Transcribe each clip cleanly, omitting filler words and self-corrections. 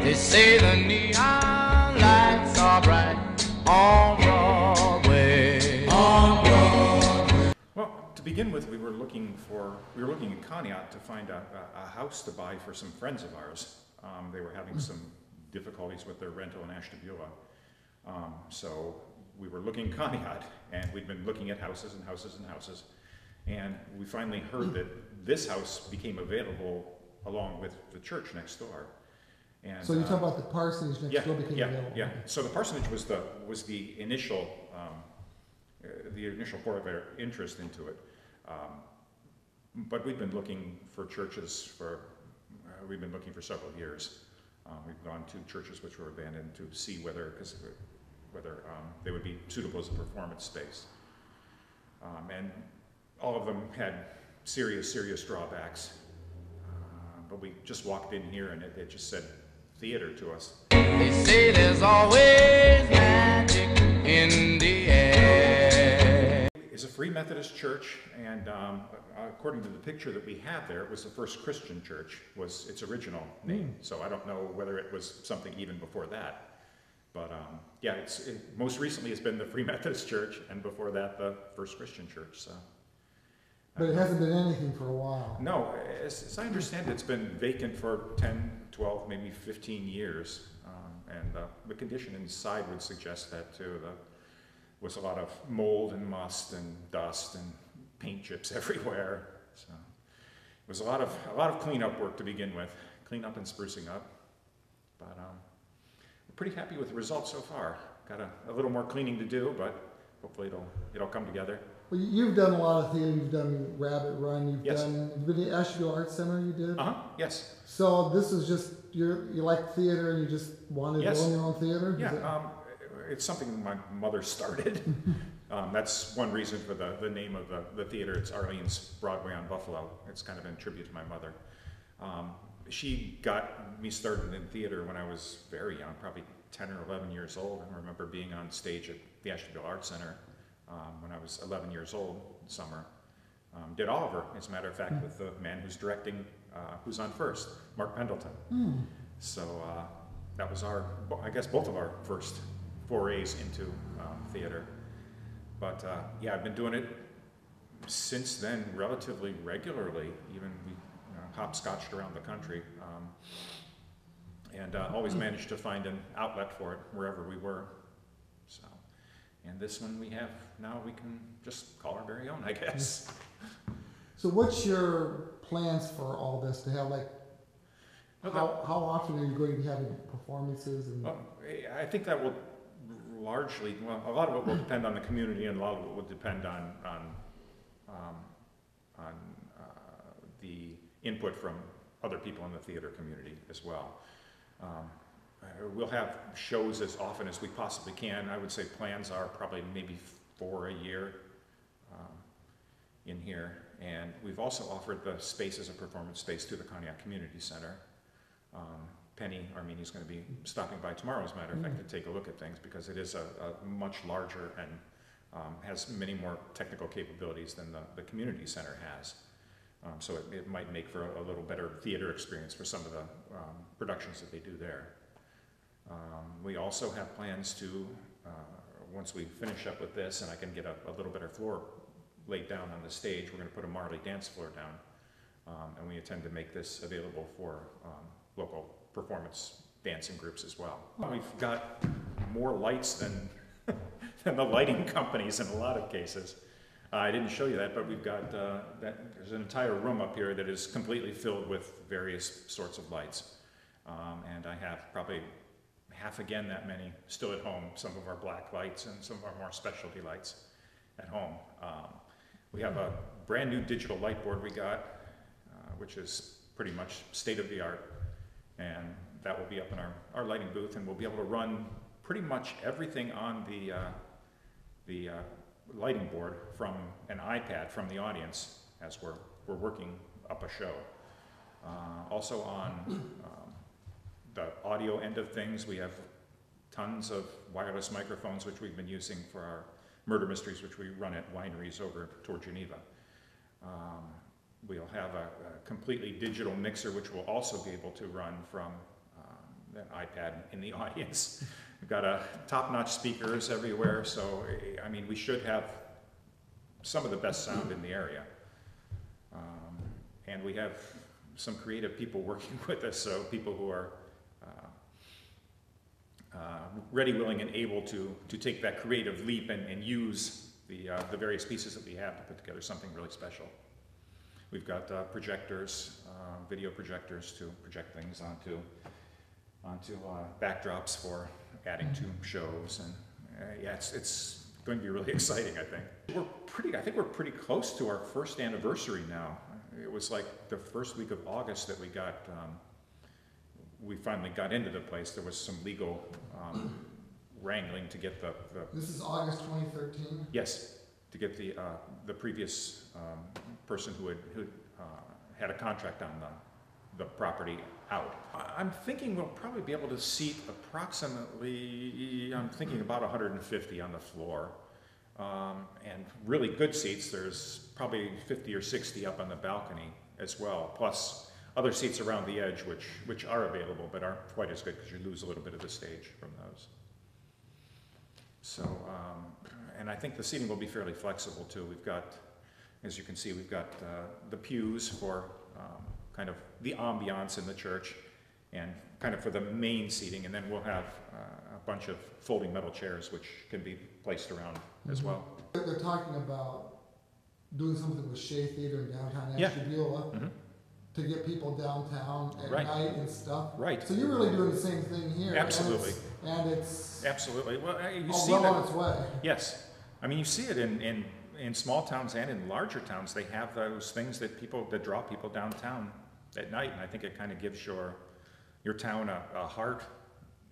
They say the neon lights are bright on Broadway. On Broadway. Well, to begin with, we were looking in Conneaut to find a house to buy for some friends of ours. They were having some difficulties with their rental in Ashtabula. So we were looking in Conneaut, and we'd been looking at houses and houses and houses. And we finally heard that this house became available along with the church next door. And, so you talk about the parsonage next door became available. Yeah. So the parsonage was the initial point of our interest into it. But we've been looking for churches we've been looking for several years. We've gone to churches which were abandoned to see whether they would be suitable as a performance space. And all of them had serious drawbacks. But we just walked in here and it just said theater to us. They say there's always magic in the air. It's a Free Methodist church, and according to the picture that we have there, it was the first Christian church, was its original name. So I don't know whether it was something even before that. But yeah, most recently it's been the Free Methodist Church, and before that the First Christian Church. So. But it hasn't been anything for a while. No, as I understand it, it's been vacant for 10, 12, maybe 15 years. And the condition inside would suggest that too. There was a lot of mold and must and dust and paint chips everywhere. So it was a lot of cleanup work to begin with, clean up and sprucing up. But we're pretty happy with the results so far. Got a little more cleaning to do, but hopefully it'll come together. Well, you've done a lot of theater. You've done Rabbit Run. You've Yes. done the Asheville Arts Center. You did. Yes. So this is just you like theater and you just wanted to own your own theater. Yeah. It's something my mother started. That's one reason for the name of the theater. It's Arlene's Broadway on Buffalo. It's kind of in tribute to my mother. She got me started in theater when I was very young, probably 10 or 11 years old. I remember being on stage at the Asheville Arts Center when I was 11 years old in summer. Did Oliver, as a matter of fact, with the man who's directing Who's on First, Mark Pendleton. So that was I guess both of our first forays into theater. But yeah, I've been doing it since then relatively regularly. Even we hopscotched around the country and always managed to find an outlet for it wherever we were. So, and this one we have now, we can just call our very own, I guess. So what's your plans for all this to have, like, how often are you going to be having performances? And I think that will largely, a lot of it will depend on the community, and a lot of it will depend on the input from other people in the theater community as well. We'll have shows as often as we possibly can. I would say plans are probably maybe 4 a year in here. And we've also offered the space as a performance space to the Conneaut Community Center. Penny Armini is going to be stopping by tomorrow, as a matter of fact, to take a look at things, because it is a much larger and has many more technical capabilities than the community center has. So it might make for a little better theater experience for some of the productions that they do there. We also have plans to, once we finish up with this and I can get a little better floor laid down on the stage, we're going to put a Marley dance floor down. And we intend to make this available for local performance dancing groups as well. We've got more lights than the lighting companies in a lot of cases. I didn't show you that, but we've got there's an entire room up here that is completely filled with various sorts of lights. And I have probably half again that many still at home, some of our black lights and some of our more specialty lights at home. We have a brand new digital light board we got, which is pretty much state of the art. And that will be up in our lighting booth, and we'll be able to run pretty much everything on the lighting board from an iPad from the audience as we're working up a show. Also on the audio end of things, we have tons of wireless microphones which we've been using for our murder mysteries, which we run at wineries over toward Geneva. We'll have a completely digital mixer which will also be able to run from an iPad in the audience. We've got top-notch speakers everywhere, so I mean, we should have some of the best sound in the area. And we have some creative people working with us, so people who are ready, willing, and able to take that creative leap and use the various pieces that we have to put together something really special. We've got projectors, video projectors to project things onto backdrops for adding to shows, and yeah, it's going to be really exciting, I think. I think we're pretty close to our first anniversary now. It was like the first week of August that we finally got into the place. There was some legal wrangling to get the This is August 2013? Yes, to get the previous person who had a contract on the property out. I'm thinking we'll probably be able to seat approximately, I'm thinking about 150 on the floor. And really good seats, there's probably 50 or 60 up on the balcony as well, plus other seats around the edge which are available but aren't quite as good because you lose a little bit of the stage from those. So, and I think the seating will be fairly flexible too. We've got, as you can see, we've got the pews for kind of the ambiance in the church and kind of for the main seating, and then we'll have a bunch of folding metal chairs which can be placed around as well. They're talking about doing something with Shea Theater in downtown Yeah. Ashtabula to get people downtown at Right. night and stuff. Right. So you're really doing the same thing here. Absolutely. And it's Absolutely. Well, you all see well that. on its way. Yes. I mean, you see it in small towns and in larger towns. They have those things that draw people downtown at night, and I think it kind of gives your town a heart,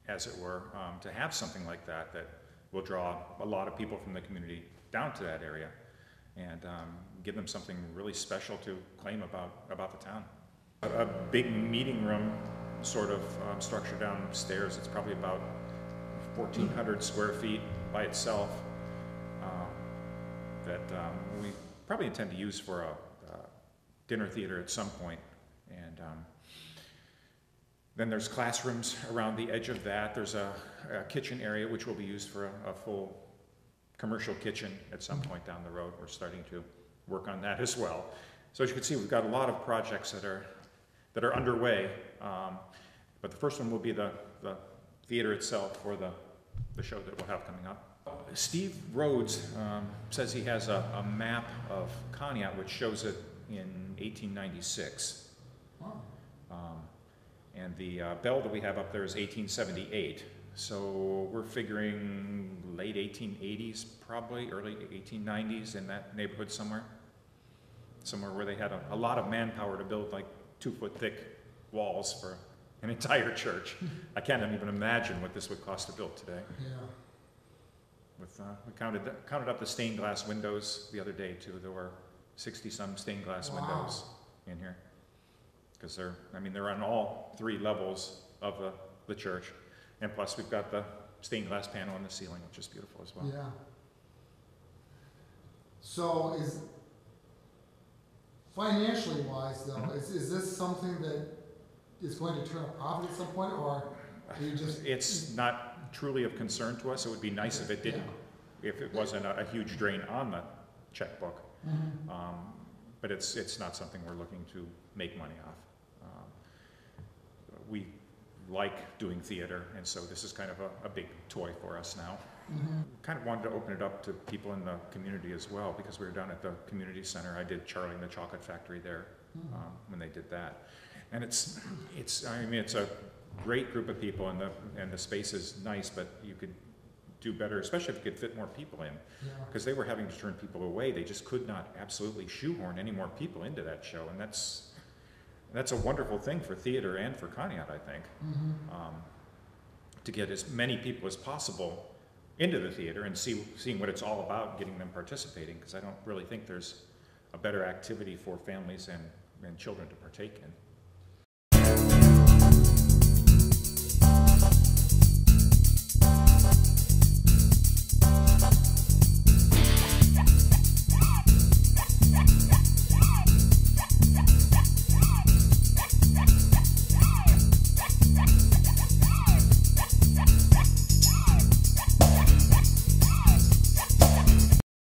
as it were, to have something like that will draw a lot of people from the community down to that area and give them something really special to claim about the town. A big meeting room sort of structure downstairs. It's probably about 1,400 square feet by itself that we probably intend to use for a dinner theater at some point. And then there's classrooms around the edge of that. There's a kitchen area which will be used for a full commercial kitchen at some point down the road. We're starting to work on that as well. So as you can see, we've got a lot of projects that are underway. But the first one will be the theater itself for the show that we'll have coming up. Steve Rhodes says he has a map of Conneaut which shows it in 1896. Wow. And the bell that we have up there is 1878. So we're figuring late 1880s, probably, early 1890s, in that neighborhood somewhere. Somewhere where they had a lot of manpower to build like 2-foot thick walls for an entire church. I can't even imagine what this would cost to build today. Yeah. We counted up the stained glass windows the other day too. There were 60-some stained glass windows in here. Because they're on all 3 levels of the church. And plus we've got the stained glass panel on the ceiling, which is beautiful as well. Yeah. So financially wise though, is this something that is going to turn a profit at some point, or are you just... It's not truly of concern to us. It would be nice if it didn't, if it wasn't a huge drain on the checkbook. But it's not something we're looking to make money off. We like doing theater, and so this is kind of a big toy for us now. Kind of wanted to open it up to people in the community as well, because we were down at the community center. I did Charlie and the Chocolate Factory there when they did that. And it's a great group of people, and the space is nice, but you could do better, especially if you could fit more people in, because they were having to turn people away. They just could not absolutely shoehorn any more people into that show, and that's a wonderful thing for theater and for Conneaut, I think, to get as many people as possible into the theater and seeing what it's all about, getting them participating, because I don't really think there's a better activity for families and children to partake in.